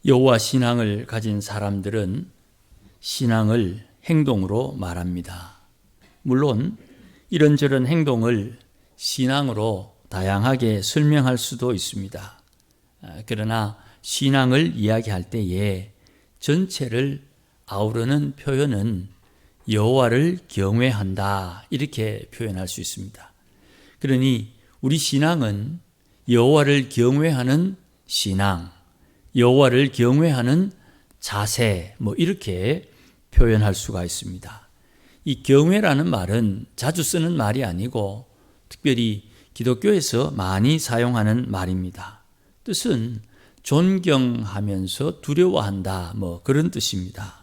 여호와 신앙을 가진 사람들은 신앙을 행동으로 말합니다. 물론 이런저런 행동을 신앙으로 다양하게 설명할 수도 있습니다. 그러나 신앙을 이야기할 때에 전체를 아우르는 표현은 여호와를 경외한다, 이렇게 표현할 수 있습니다. 그러니 우리 신앙은 여호와를 경외하는 신앙, 여호와를 경외하는 자세, 이렇게 표현할 수가 있습니다. 이 경외라는 말은 자주 쓰는 말이 아니고 특별히 기독교에서 많이 사용하는 말입니다. 뜻은 존경하면서 두려워한다, 그런 뜻입니다.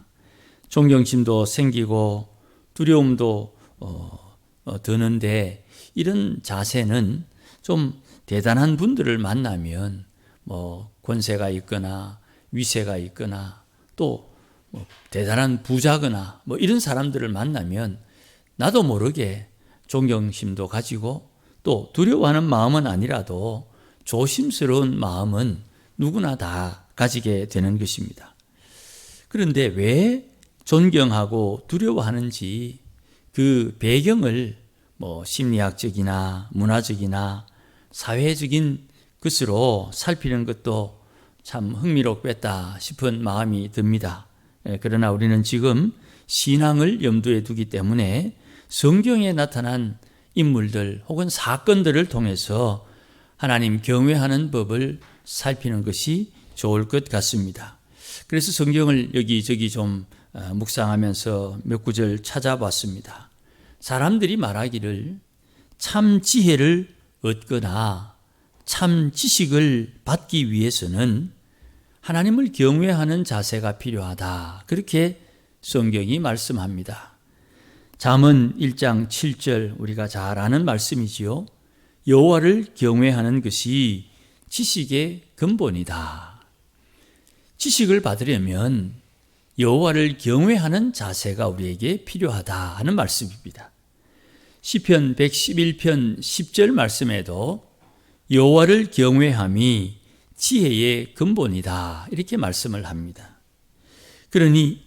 존경심도 생기고 두려움도 드는데, 이런 자세는 좀 대단한 분들을 만나면 권세가 있거나 위세가 있거나 또 대단한 부자거나 이런 사람들을 만나면 나도 모르게 존경심도 가지고 또 두려워하는 마음은 아니라도 조심스러운 마음은 누구나 다 가지게 되는 것입니다. 그런데 왜 존경하고 두려워하는지 그 배경을 심리학적이나 문화적이나 사회적인 것으로 살피는 것도 참 흥미롭겠다 싶은 마음이 듭니다. 그러나 우리는 지금 신앙을 염두에 두기 때문에 성경에 나타난 인물들 혹은 사건들을 통해서 하나님 경외하는 법을 살피는 것이 좋을 것 같습니다. 그래서 성경을 여기저기 좀 묵상하면서 몇 구절 찾아봤습니다. 사람들이 말하기를 참 지혜를 얻거나 참 지식을 받기 위해서는 하나님을 경외하는 자세가 필요하다, 그렇게 성경이 말씀합니다. 잠언 1장 7절, 우리가 잘 아는 말씀이지요. 여호와를 경외하는 것이 지식의 근본이다. 지식을 받으려면 여호와를 경외하는 자세가 우리에게 필요하다 하는 말씀입니다. 시편 111편 10절 말씀에도 여호와를 경외함이 지혜의 근본이다, 이렇게 말씀을 합니다. 그러니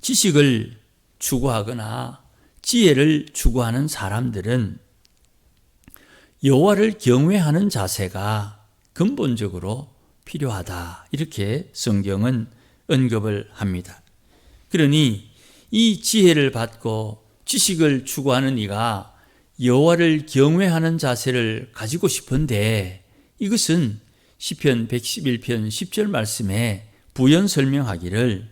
지식을 추구하거나 지혜를 추구하는 사람들은 여호와를 경외하는 자세가 근본적으로 필요하다, 이렇게 성경은 언급을 합니다. 그러니 이 지혜를 받고 지식을 추구하는 이가 여호와를 경외하는 자세를 가지고 싶은데, 이것은 시편 111편 10절 말씀에 부연 설명하기를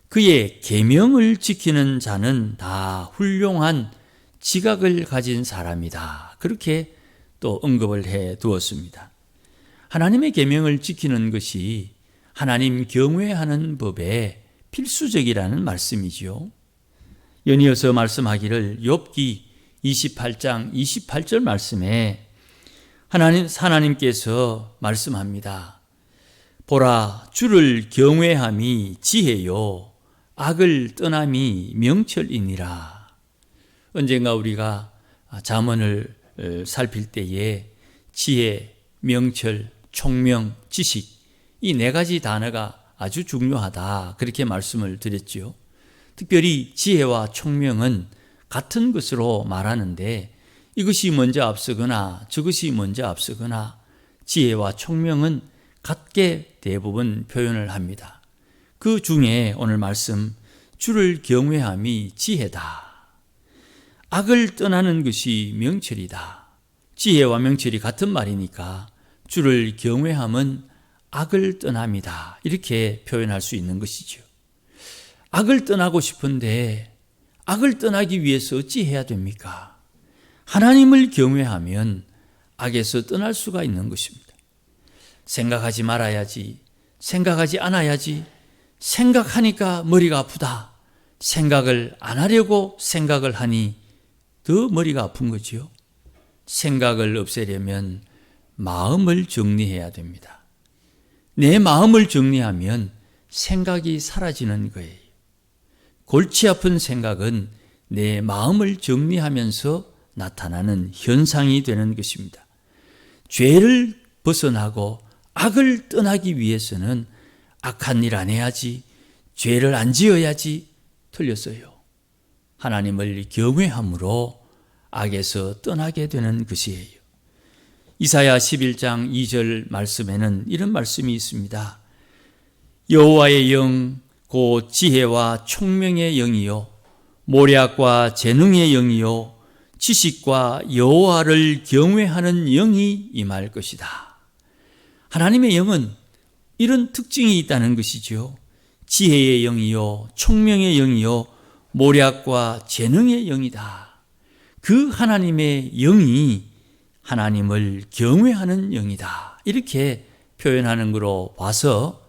그의 계명을 지키는 자는 다 훌륭한 지각을 가진 사람이다, 그렇게 또 언급을 해 두었습니다. 하나님의 계명을 지키는 것이 하나님 경외하는 법의 필수적이라는 말씀이지요. 연이어서 말씀하기를 욥기 28장 28절 말씀에 하나님께서 말씀합니다. 보라, 주를 경외함이 지혜요 악을 떠남이 명철이니라. 언젠가 우리가 잠언을 살필 때에 지혜, 명철, 총명, 지식, 이 네 가지 단어가 아주 중요하다, 그렇게 말씀을 드렸지요. 특별히 지혜와 총명은 같은 것으로 말하는데 이것이 먼저 앞서거나 저것이 먼저 앞서거나 지혜와 총명은 같게 대부분 표현을 합니다. 그 중에 오늘 말씀 주를 경외함이 지혜다. 악을 떠나는 것이 명철이다. 지혜와 명철이 같은 말이니까 주를 경외함은 악을 떠남이다, 이렇게 표현할 수 있는 것이죠. 악을 떠나고 싶은데 악을 떠나기 위해서 어찌해야 됩니까? 하나님을 경외하면 악에서 떠날 수가 있는 것입니다. 생각하지 말아야지, 생각하지 않아야지, 생각하니까 머리가 아프다, 생각을 안 하려고 생각을 하니 더 머리가 아픈 거지요. 생각을 없애려면 마음을 정리해야 됩니다. 내 마음을 정리하면 생각이 사라지는 거예요. 골치 아픈 생각은 내 마음을 정리하면서 나타나는 현상이 되는 것입니다. 죄를 벗어나고 악을 떠나기 위해서는 악한 일 안 해야지, 죄를 안 지어야지. 틀렸어요. 하나님을 경외함으로 악에서 떠나게 되는 것이에요. 이사야 11장 2절 말씀에는 이런 말씀이 있습니다. 여호와의 영, 곧 지혜와 총명의 영이요 모략과 재능의 영이요 지식과 여호와를 경외하는 영이 임할 것이다. 하나님의 영은 이런 특징이 있다는 것이죠. 지혜의 영이요 총명의 영이요 모략과 재능의 영이다. 그 하나님의 영이 하나님을 경외하는 영이다. 이렇게 표현하는 거로 봐서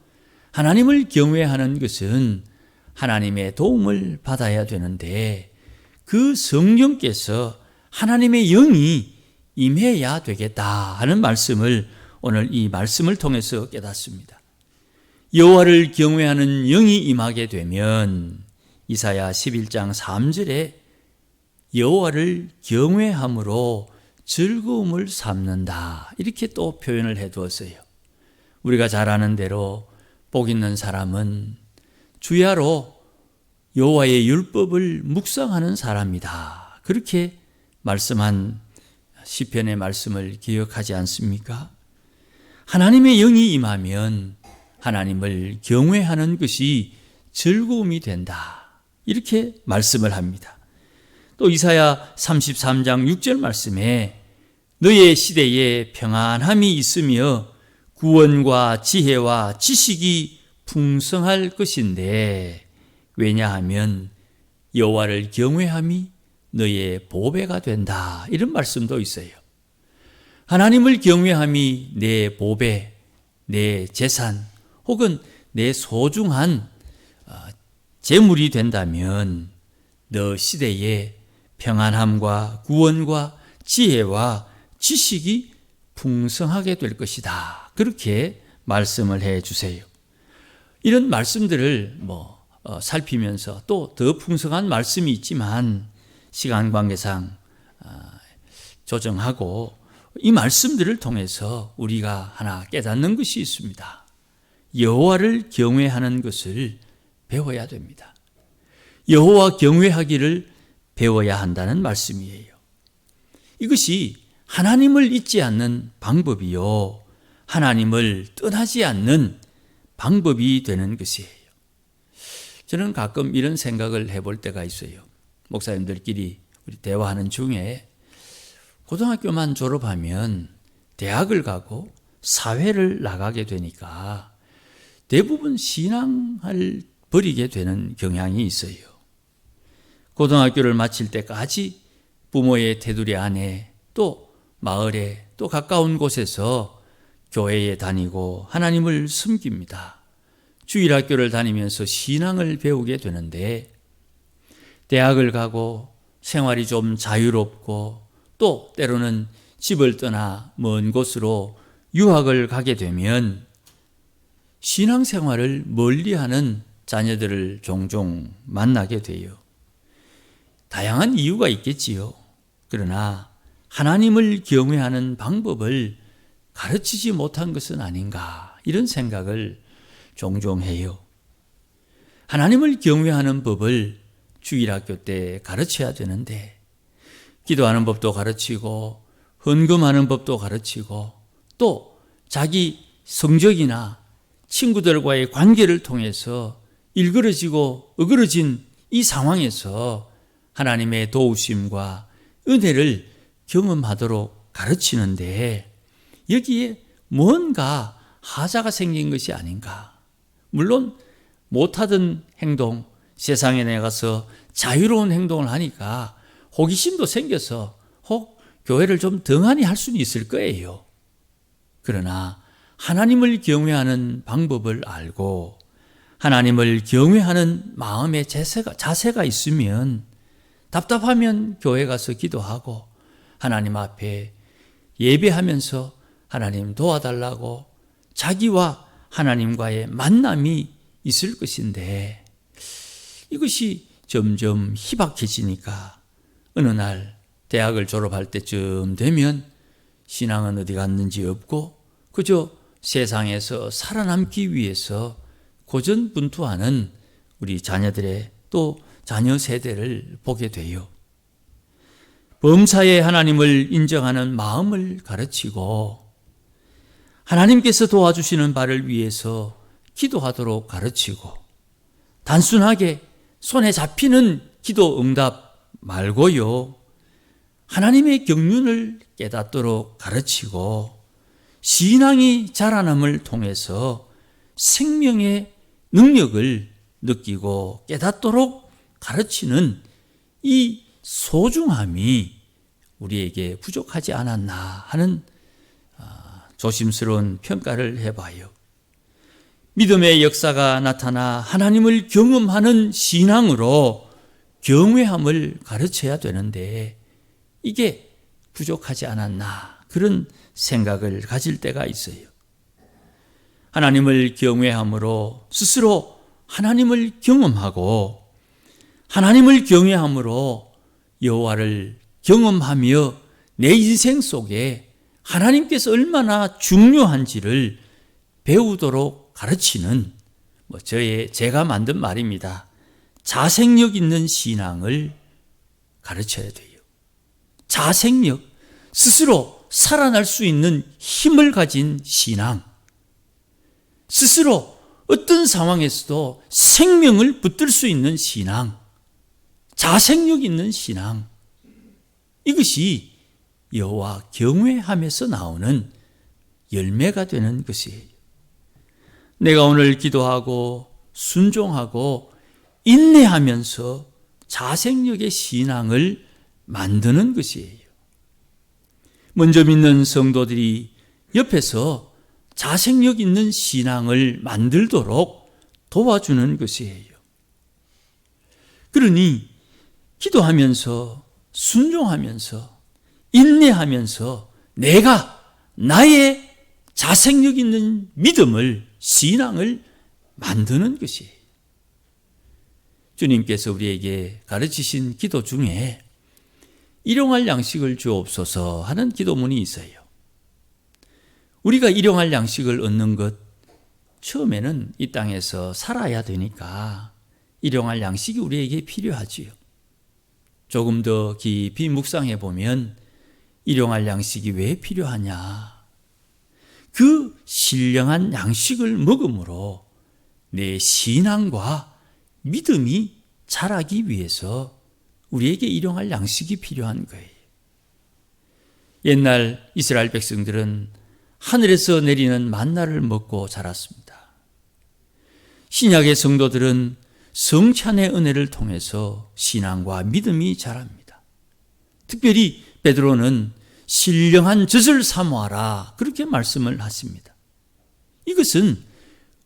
하나님을 경외하는 것은 하나님의 도움을 받아야 되는데 그 성령께서 하나님의 영이 임해야 되겠다 하는 말씀을 오늘 이 말씀을 통해서 깨닫습니다. 여호와를 경외하는 영이 임하게 되면 이사야 11장 3절에 여호와를 경외함으로 즐거움을 삼는다. 이렇게 또 표현을 해두었어요. 우리가 잘 아는 대로 복 있는 사람은 주야로 여호와의 율법을 묵상하는 사람이다. 그렇게 말씀한 시편의 말씀을 기억하지 않습니까? 하나님의 영이 임하면 하나님을 경외하는 것이 즐거움이 된다. 이렇게 말씀을 합니다. 또 이사야 33장 6절 말씀에 너의 시대에 평안함이 있으며 구원과 지혜와 지식이 풍성할 것인데 왜냐하면 여호와를 경외함이 너의 보배가 된다. 이런 말씀도 있어요. 하나님을 경외함이 내 보배, 내 재산 혹은 내 소중한 재물이 된다면 너 시대에 평안함과 구원과 지혜와 지식이 풍성하게 될 것이다. 그렇게 말씀을 해 주세요. 이런 말씀들을 살피면서 또 더 풍성한 말씀이 있지만 시간 관계상 조정하고 이 말씀들을 통해서 우리가 하나 깨닫는 것이 있습니다. 여호와를 경외하는 것을 배워야 됩니다. 여호와 경외하기를 배워야 한다는 말씀이에요. 이것이 하나님을 잊지 않는 방법이요 하나님을 떠나지 않는 방법이 되는 것이에요. 저는 가끔 이런 생각을 해볼 때가 있어요. 목사님들끼리 우리 대화하는 중에 고등학교만 졸업하면 대학을 가고 사회를 나가게 되니까 대부분 신앙을 버리게 되는 경향이 있어요. 고등학교를 마칠 때까지 부모의 테두리 안에 또 마을에 또 가까운 곳에서 교회에 다니고 하나님을 섬깁니다. 주일학교를 다니면서 신앙을 배우게 되는데 대학을 가고 생활이 좀 자유롭고 또 때로는 집을 떠나 먼 곳으로 유학을 가게 되면 신앙생활을 멀리하는 자녀들을 종종 만나게 돼요. 다양한 이유가 있겠지요. 그러나 하나님을 경외하는 방법을 가르치지 못한 것은 아닌가 이런 생각을 종종 해요. 하나님을 경외하는 법을 주일학교 때 가르쳐야 되는데 기도하는 법도 가르치고 헌금하는 법도 가르치고 또 자기 성적이나 친구들과의 관계를 통해서 일그러지고 어그러진 이 상황에서 하나님의 도우심과 은혜를 경험하도록 가르치는데 여기에 뭔가 하자가 생긴 것이 아닌가. 물론 못하던 행동, 세상에 나가서 자유로운 행동을 하니까 호기심도 생겨서 혹 교회를 좀 등한히 할 수는 있을 거예요. 그러나 하나님을 경외하는 방법을 알고 하나님을 경외하는 마음의 자세가 있으면 답답하면 교회 가서 기도하고 하나님 앞에 예배하면서 하나님 도와달라고 자기와 하나님과의 만남이 있을 것인데 이것이 점점 희박해지니까 어느 날 대학을 졸업할 때쯤 되면 신앙은 어디 갔는지 없고 그저 세상에서 살아남기 위해서 고전분투하는 우리 자녀들의 또 자녀 세대를 보게 돼요. 범사에 하나님을 인정하는 마음을 가르치고 하나님께서 도와주시는 바를 위해서 기도하도록 가르치고 단순하게 손에 잡히는 기도 응답 말고요. 하나님의 경륜을 깨닫도록 가르치고 신앙이 자라남을 통해서 생명의 능력을 느끼고 깨닫도록 가르치는 이 소중함이 우리에게 부족하지 않았나 하는 조심스러운 평가를 해봐요. 믿음의 역사가 나타나 하나님을 경험하는 신앙으로 경외함을 가르쳐야 되는데 이게 부족하지 않았나 그런 생각을 가질 때가 있어요. 하나님을 경외함으로 스스로 하나님을 경험하고 하나님을 경외함으로 여호와를 경험하며 내 인생 속에 하나님께서 얼마나 중요한지를 배우도록 가르치는 제가 만든 말입니다. 자생력 있는 신앙을 가르쳐야 돼요. 자생력, 스스로 살아날 수 있는 힘을 가진 신앙, 스스로 어떤 상황에서도 생명을 붙들 수 있는 신앙, 자생력 있는 신앙, 이것이 여호와 경외함에서 나오는 열매가 되는 것이에요. 내가 오늘 기도하고 순종하고 인내하면서 자생력의 신앙을 만드는 것이에요. 먼저 믿는 성도들이 옆에서 자생력 있는 신앙을 만들도록 도와주는 것이에요. 그러니 기도하면서 순종하면서 인내하면서 내가 나의 자생력 있는 믿음을 신앙을 만드는 것이에요. 주님께서 우리에게 가르치신 기도 중에 일용할 양식을 주옵소서 하는 기도문이 있어요. 우리가 일용할 양식을 얻는 것, 처음에는 이 땅에서 살아야 되니까 일용할 양식이 우리에게 필요하지요. 조금 더 깊이 묵상해 보면 일용할 양식이 왜 필요하냐? 그 신령한 양식을 먹음으로 내 신앙과 믿음이 자라기 위해서 우리에게 일용할 양식이 필요한 거예요. 옛날 이스라엘 백성들은 하늘에서 내리는 만나를 먹고 자랐습니다. 신약의 성도들은 성찬의 은혜를 통해서 신앙과 믿음이 자랍니다. 특별히 베드로는 신령한 젖을 사모하라 그렇게 말씀을 하십니다. 이것은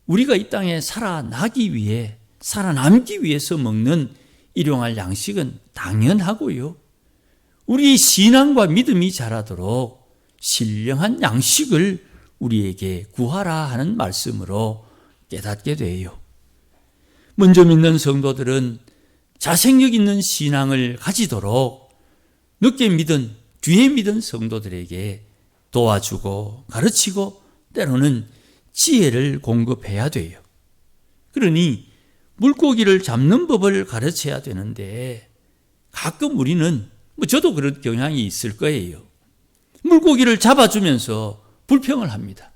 우리가 이 땅에 살아나기 위해 살아남기 위해서 먹는 일용할 양식은 당연하고요. 우리의 신앙과 믿음이 자라도록 신령한 양식을 우리에게 구하라 하는 말씀으로 깨닫게 돼요. 먼저 믿는 성도들은 자생력 있는 신앙을 가지도록 늦게 믿은, 뒤에 믿은 성도들에게 도와주고 가르치고 때로는 지혜를 공급해야 돼요. 그러니 물고기를 잡는 법을 가르쳐야 되는데 가끔 우리는 저도 그런 경향이 있을 거예요. 물고기를 잡아주면서 불평을 합니다.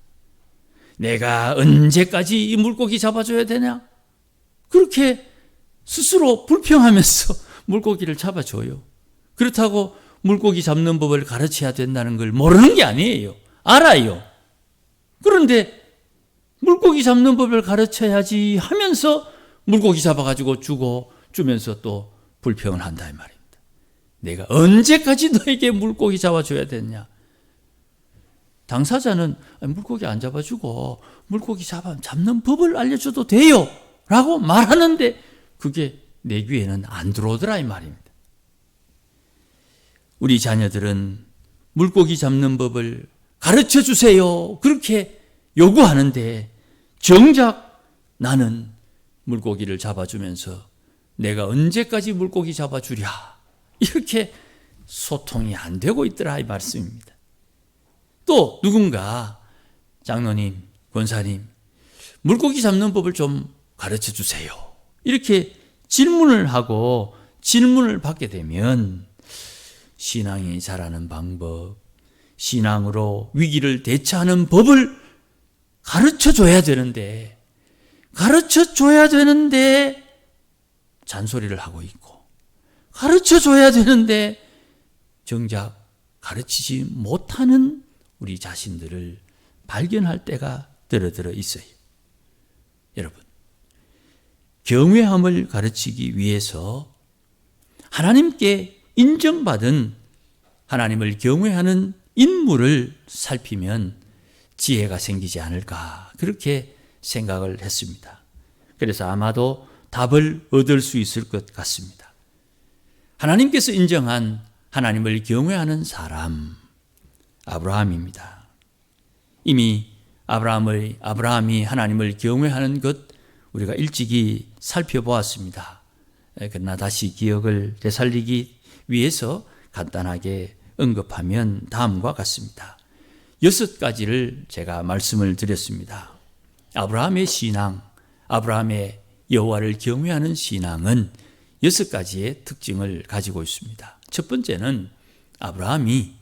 내가 언제까지 이 물고기 잡아줘야 되냐? 그렇게 스스로 불평하면서 물고기를 잡아줘요. 그렇다고 물고기 잡는 법을 가르쳐야 된다는 걸 모르는 게 아니에요. 알아요. 그런데 물고기 잡는 법을 가르쳐야지 하면서 물고기 잡아가지고 주면서 또 불평을 한다 이 말입니다. 내가 언제까지 너에게 물고기 잡아줘야 되냐? 당사자는 물고기 안 잡아주고 물고기 잡는 법을 알려줘도 돼요 라고 말하는데 그게 내 귀에는 안 들어오더라 이 말입니다. 우리 자녀들은 물고기 잡는 법을 가르쳐 주세요 그렇게 요구하는데 정작 나는 물고기를 잡아주면서 내가 언제까지 물고기 잡아주랴 이렇게 소통이 안 되고 있더라 이 말씀입니다. 또 누군가 장로님, 권사님, 물고기 잡는 법을 좀 가르쳐 주세요. 이렇게 질문을 하고 질문을 받게 되면 신앙이 자라는 방법, 신앙으로 위기를 대처하는 법을 가르쳐 줘야 되는데 잔소리를 하고 있고, 가르쳐 줘야 되는데 정작 가르치지 못하는 우리 자신들을 발견할 때가 들어 있어요. 여러분, 경외함을 가르치기 위해서 하나님께 인정받은 하나님을 경외하는 인물을 살피면 지혜가 생기지 않을까, 그렇게 생각을 했습니다. 그래서 아마도 답을 얻을 수 있을 것 같습니다. 하나님께서 인정한 하나님을 경외하는 사람, 아브라함입니다. 이미 아브라함이 하나님을 경외하는 것 우리가 일찍이 살펴보았습니다. 그러나 다시 기억을 되살리기 위해서 간단하게 언급하면 다음과 같습니다. 6가지를 제가 말씀을 드렸습니다. 아브라함의 신앙, 아브라함의 여호와를 경외하는 신앙은 6가지의 특징을 가지고 있습니다. 첫 번째는 아브라함이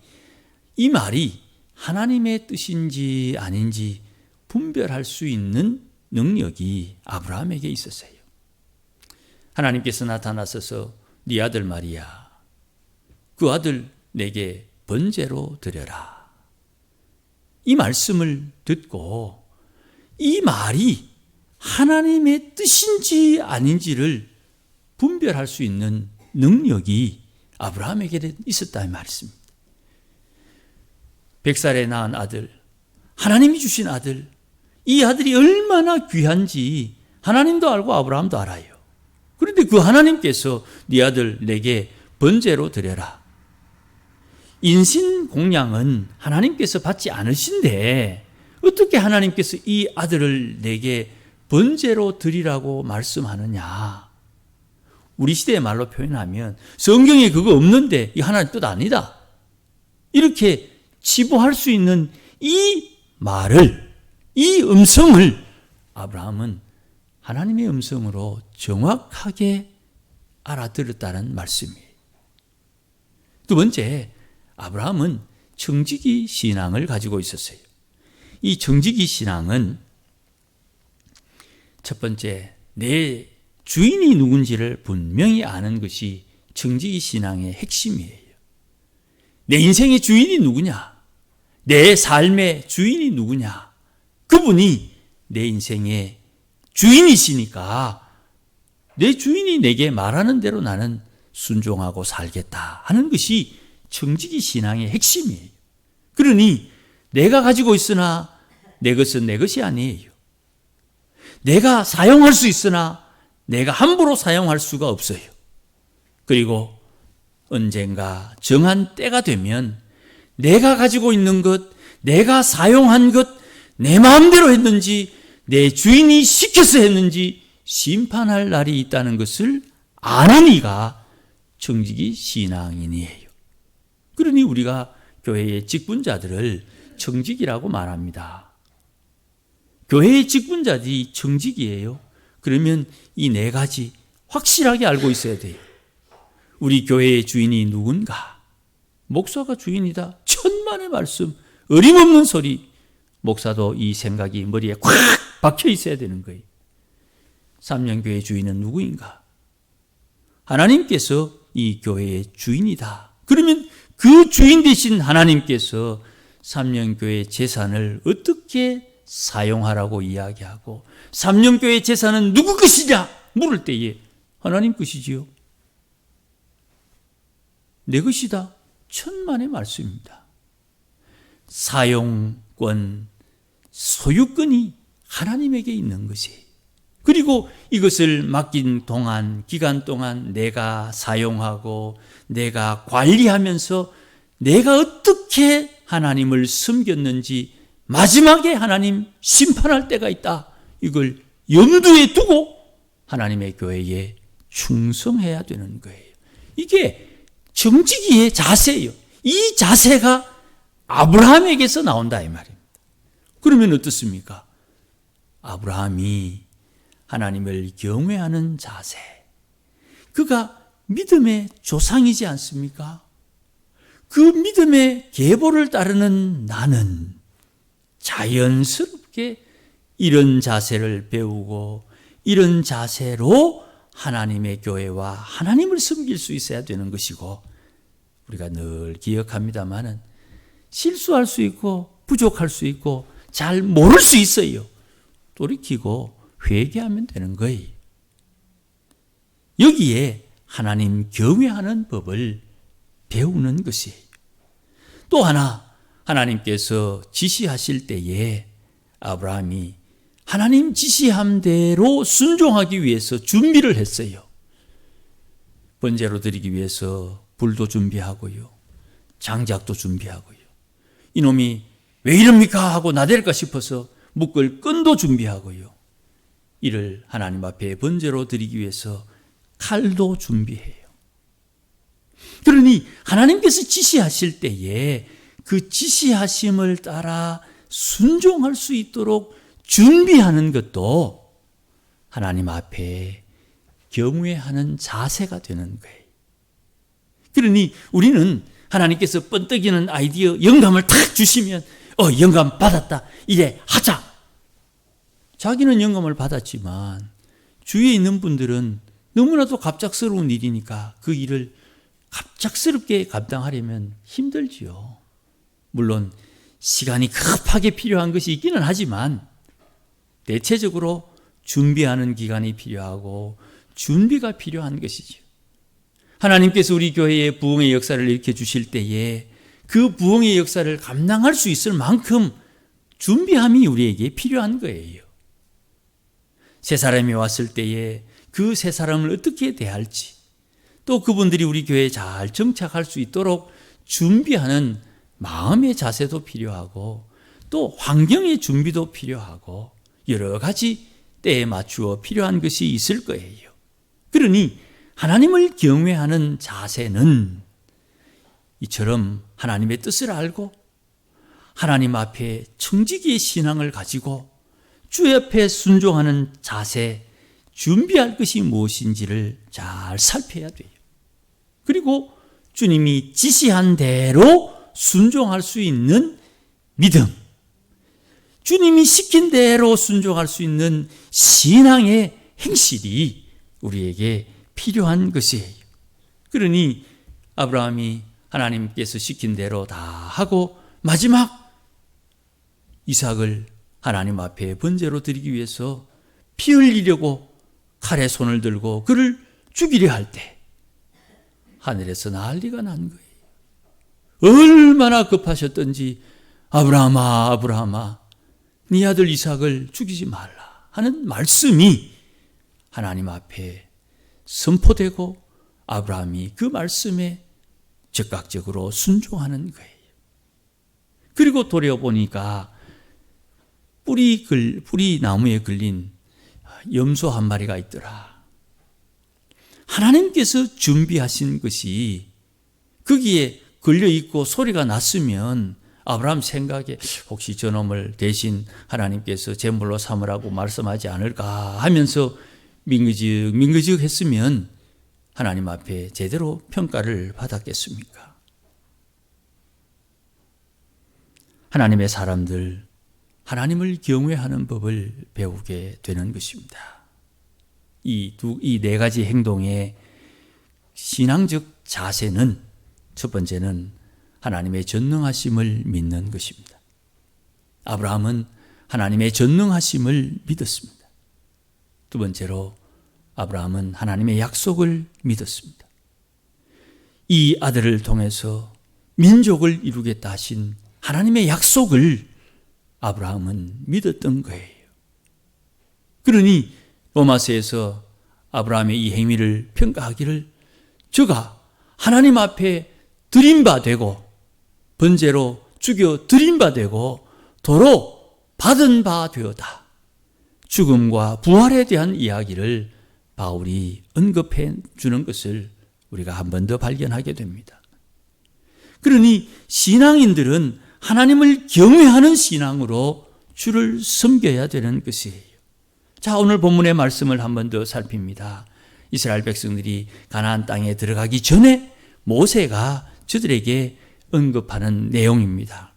이 말이 하나님의 뜻인지 아닌지 분별할 수 있는 능력이 아브라함에게 있었어요. 하나님께서 나타나셔서 네 아들 말이야, 그 아들 내게 번제로 드려라. 이 말씀을 듣고 이 말이 하나님의 뜻인지 아닌지를 분별할 수 있는 능력이 아브라함에게 있었다 이 말입니다. 100살에 낳은 아들, 하나님이 주신 아들, 이 아들이 얼마나 귀한지 하나님도 알고 아브라함도 알아요. 그런데 그 하나님께서 네 아들 내게 번제로 드려라. 인신공양은 하나님께서 받지 않으신데 어떻게 하나님께서 이 아들을 내게 번제로 드리라고 말씀하느냐. 우리 시대의 말로 표현하면 성경에 그거 없는데 이 하나님 뜻 아니다, 이렇게 치부할 수 있는 이 말을, 이 음성을 아브라함은 하나님의 음성으로 정확하게 알아들었다는 말씀이에요. 두 번째, 아브라함은 청지기 신앙을 가지고 있었어요. 이 청지기 신앙은 첫 번째, 내 주인이 누군지를 분명히 아는 것이 청지기 신앙의 핵심이에요. 내 인생의 주인이 누구냐? 내 삶의 주인이 누구냐? 그분이 내 인생의 주인이시니까 내 주인이 내게 말하는 대로 나는 순종하고 살겠다 하는 것이 청지기 신앙의 핵심이에요. 그러니 내가 가지고 있으나 내 것은 내 것이 아니에요. 내가 사용할 수 있으나 내가 함부로 사용할 수가 없어요. 그리고 언젠가 정한 때가 되면 내가 가지고 있는 것, 내가 사용한 것, 내 마음대로 했는지 내 주인이 시켜서 했는지 심판할 날이 있다는 것을 아는 이가 청지기 신앙인이에요. 그러니 우리가 교회의 직분자들을 청지기라고 말합니다. 교회의 직분자들이 청지기예요. 그러면 이 4가지 확실하게 알고 있어야 돼요. 우리 교회의 주인이 누군가? 목사가 주인이다. 천만의 말씀, 어림없는 소리. 목사도 이 생각이 머리에 콱 박혀 있어야 되는 거예요. 삼년교회 주인은 누구인가? 하나님께서 이 교회의 주인이다. 그러면 그 주인 되신 하나님께서 삼년교회 재산을 어떻게 사용하라고 이야기하고, 삼년교회 재산은 누구 것이냐 물을 때에 하나님 것이지요. 내 것이다. 천만의 말씀입니다. 사용권, 소유권이 하나님에게 있는 것이에요. 그리고 이것을 맡긴 동안, 기간 동안 내가 사용하고 내가 관리하면서 내가 어떻게 하나님을 섬겼는지 마지막에 하나님 심판할 때가 있다. 이걸 염두에 두고 하나님의 교회에 충성해야 되는 거예요. 이게 정직이의 자세예요. 이 자세가 아브라함에게서 나온다 이 말입니다. 그러면 어떻습니까? 아브라함이 하나님을 경외하는 자세, 그가 믿음의 조상이지 않습니까? 그 믿음의 계보를 따르는 나는 자연스럽게 이런 자세를 배우고 이런 자세로 하나님의 교회와 하나님을 섬길 수 있어야 되는 것이고, 우리가 늘 기억합니다마는 실수할 수 있고 부족할 수 있고 잘 모를 수 있어요. 돌이키고 회개하면 되는 거예요. 여기에 하나님 경외하는 법을 배우는 것이에요. 또 하나, 하나님께서 지시하실 때에 아브라함이 하나님 지시함대로 순종하기 위해서 준비를 했어요. 번제로 드리기 위해서 불도 준비하고요, 장작도 준비하고요, 이놈이 왜 이럽니까 하고 나댈까 싶어서 묶을 끈도 준비하고요, 이를 하나님 앞에 번제로 드리기 위해서 칼도 준비해요. 그러니 하나님께서 지시하실 때에 그 지시하심을 따라 순종할 수 있도록 준비하는 것도 하나님 앞에 경외하는 자세가 되는 거예요. 그러니 우리는 하나님께서 번뜩이는 아이디어, 영감을 탁 주시면 영감 받았다, 이제 하자. 자기는 영감을 받았지만 주위에 있는 분들은 너무나도 갑작스러운 일이니까 그 일을 갑작스럽게 감당하려면 힘들지요. 물론 시간이 급하게 필요한 것이 있기는 하지만 대체적으로 준비하는 기간이 필요하고 준비가 필요한 것이죠. 하나님께서 우리 교회에 부흥의 역사를 일으켜 주실 때에 그 부흥의 역사를 감당할 수 있을 만큼 준비함이 우리에게 필요한 거예요. 새 사람이 왔을 때에 그 새 사람을 어떻게 대할지, 또 그분들이 우리 교회에 잘 정착할 수 있도록 준비하는 마음의 자세도 필요하고, 또 환경의 준비도 필요하고, 여러 가지 때에 맞추어 필요한 것이 있을 거예요. 그러니 하나님을 경외하는 자세는 이처럼 하나님의 뜻을 알고 하나님 앞에 청지기의 신앙을 가지고 주 옆에 순종하는 자세, 준비할 것이 무엇인지를 잘 살펴야 돼요. 그리고 주님이 지시한 대로 순종할 수 있는 믿음, 주님이 시킨 대로 순종할 수 있는 신앙의 행실이 우리에게 필요한 것이에요. 그러니 아브라함이 하나님께서 시킨 대로 다 하고 마지막 이삭을 하나님 앞에 번제로 드리기 위해서 피 흘리려고 칼에 손을 들고 그를 죽이려 할 때 하늘에서 난리가 난 거예요. 얼마나 급하셨던지 아브라함아, 아브라함아, 네 아들 이삭을 죽이지 말라 하는 말씀이 하나님 앞에 선포되고 아브라함이 그 말씀에 즉각적으로 순종하는 거예요. 그리고 돌아보니까 뿌리 나무에 걸린 염소 한 마리가 있더라. 하나님께서 준비하신 것이 거기에 걸려있고 소리가 났으면 아브라함 생각에 혹시 저놈을 대신 하나님께서 제물로 삼으라고 말씀하지 않을까 하면서 민그직 했으면 하나님 앞에 제대로 평가를 받았겠습니까? 하나님의 사람들, 하나님을 경외하는 법을 배우게 되는 것입니다. 이 네 가지 행동의 신앙적 자세는, 첫 번째는 하나님의 전능하심을 믿는 것입니다. 아브라함은 하나님의 전능하심을 믿었습니다. 두 번째로 아브라함은 하나님의 약속을 믿었습니다. 이 아들을 통해서 민족을 이루겠다 하신 하나님의 약속을 아브라함은 믿었던 거예요. 그러니 로마서에서 아브라함의 이 행위를 평가하기를 저가 하나님 앞에 드린 바 되고 번제로 죽여 드린 바 되고 도로 받은 바 되었다. 죽음과 부활에 대한 이야기를 바울이 언급해 주는 것을 우리가 한 번 더 발견하게 됩니다. 그러니 신앙인들은 하나님을 경외하는 신앙으로 주를 섬겨야 되는 것이에요. 자, 오늘 본문의 말씀을 한 번 더 살핍니다. 이스라엘 백성들이 가나안 땅에 들어가기 전에 모세가 저들에게 언급하는 내용입니다.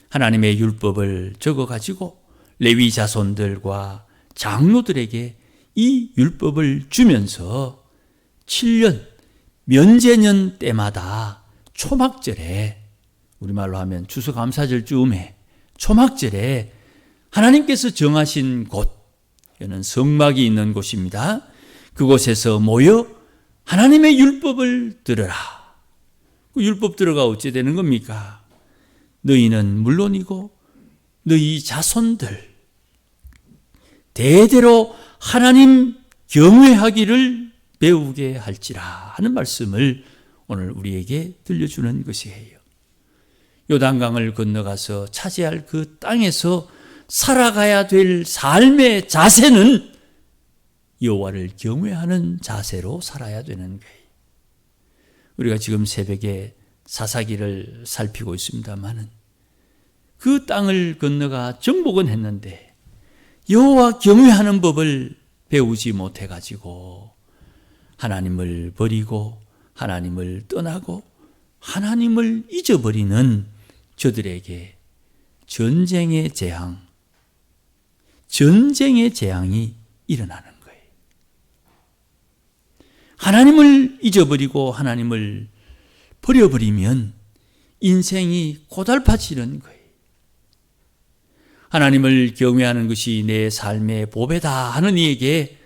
하나님의 율법을 적어가지고 레위 자손들과 장로들에게 이 율법을 주면서 7년 면제년 때마다 초막절에, 우리말로 하면 추수감사절 즈음에 초막절에 하나님께서 정하신 곳, 이는 성막이 있는 곳입니다. 그곳에서 모여 하나님의 율법을 들으라. 그 율법 들어가 어찌 되는 겁니까? 너희는 물론이고 너희 자손들 대대로 하나님 경외하기를 배우게 할지라 하는 말씀을 오늘 우리에게 들려주는 것이에요. 요단강을 건너가서 차지할 그 땅에서 살아가야 될 삶의 자세는 여호와를 경외하는 자세로 살아야 되는 거예요. 우리가 지금 새벽에 사사기를 살피고 있습니다마는 그 땅을 건너가 정복은 했는데 여호와 경외하는 법을 배우지 못해가지고 하나님을 버리고 하나님을 떠나고 하나님을 잊어버리는 저들에게 전쟁의 재앙이 일어나는 거예요. 하나님을 잊어버리고 하나님을 버려버리면 인생이 고달파지는 거예요. 하나님을 경외하는 것이 내 삶의 보배다 하는 이에게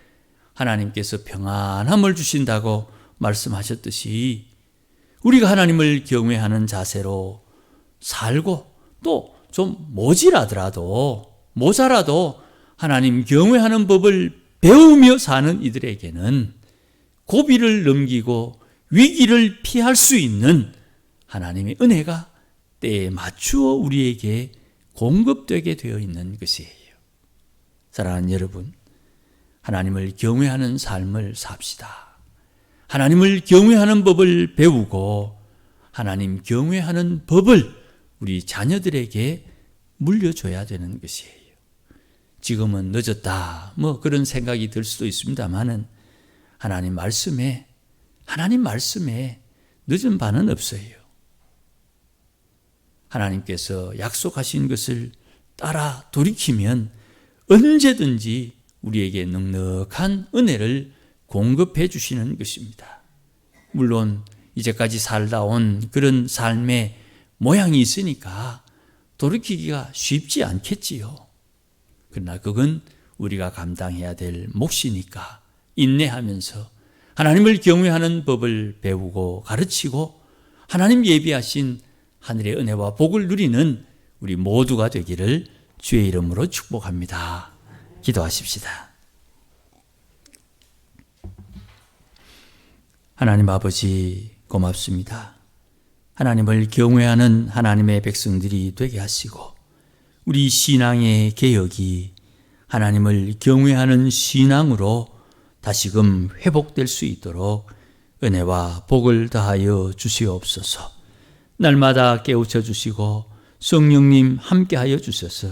하나님께서 평안함을 주신다고 말씀하셨듯이 우리가 하나님을 경외하는 자세로 살고 또 좀 모자라도 하나님 경외하는 법을 배우며 사는 이들에게는 고비를 넘기고 위기를 피할 수 있는 하나님의 은혜가 때에 맞추어 우리에게 공급되게 되어 있는 것이에요. 사랑하는 여러분, 하나님을 경외하는 삶을 삽시다. 하나님을 경외하는 법을 배우고 하나님 경외하는 법을 우리 자녀들에게 물려줘야 되는 것이에요. 지금은 늦었다 그런 생각이 들 수도 있습니다만은 하나님 말씀에 늦은 바는 없어요. 하나님께서 약속하신 것을 따라 돌이키면 언제든지 우리에게 넉넉한 은혜를 공급해 주시는 것입니다. 물론 이제까지 살다 온 그런 삶의 모양이 있으니까 돌이키기가 쉽지 않겠지요. 그러나 그건 우리가 감당해야 될 몫이니까 인내하면서 하나님을 경외하는 법을 배우고 가르치고 하나님 예비하신 하늘의 은혜와 복을 누리는 우리 모두가 되기를 주의 이름으로 축복합니다. 기도하십시다. 하나님 아버지 고맙습니다. 하나님을 경외하는 하나님의 백성들이 되게 하시고 우리 신앙의 개혁이 하나님을 경외하는 신앙으로 다시금 회복될 수 있도록 은혜와 복을 다하여 주시옵소서. 날마다 깨우쳐 주시고 성령님 함께하여 주셔서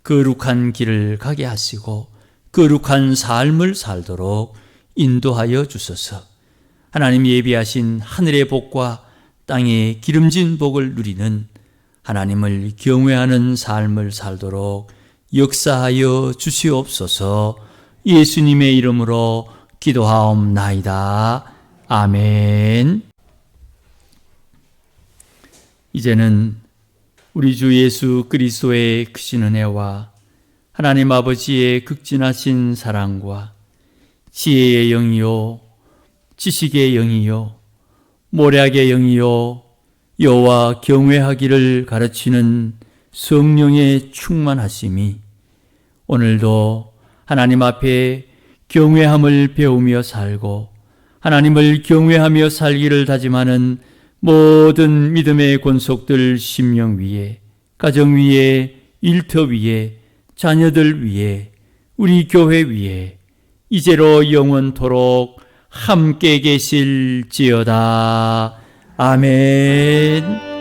거룩한 길을 가게 하시고 거룩한 삶을 살도록 인도하여 주소서. 하나님 예비하신 하늘의 복과 땅의 기름진 복을 누리는 하나님을 경외하는 삶을 살도록 역사하여 주시옵소서. 예수님의 이름으로 기도하옵나이다. 아멘. 이제는 우리 주 예수 그리스도의 크신 은혜와 하나님 아버지의 극진하신 사랑과 지혜의 영이요 지식의 영이요 모략의 영이요 여호와 경외하기를 가르치는 성령의 충만하심이 오늘도 하나님 앞에 경외함을 배우며 살고 하나님을 경외하며 살기를 다짐하는 모든 믿음의 권속들 심령 위에, 가정 위에, 일터 위에, 자녀들 위에, 우리 교회 위에 이제로 영원토록 함께 계실지어다. 아멘.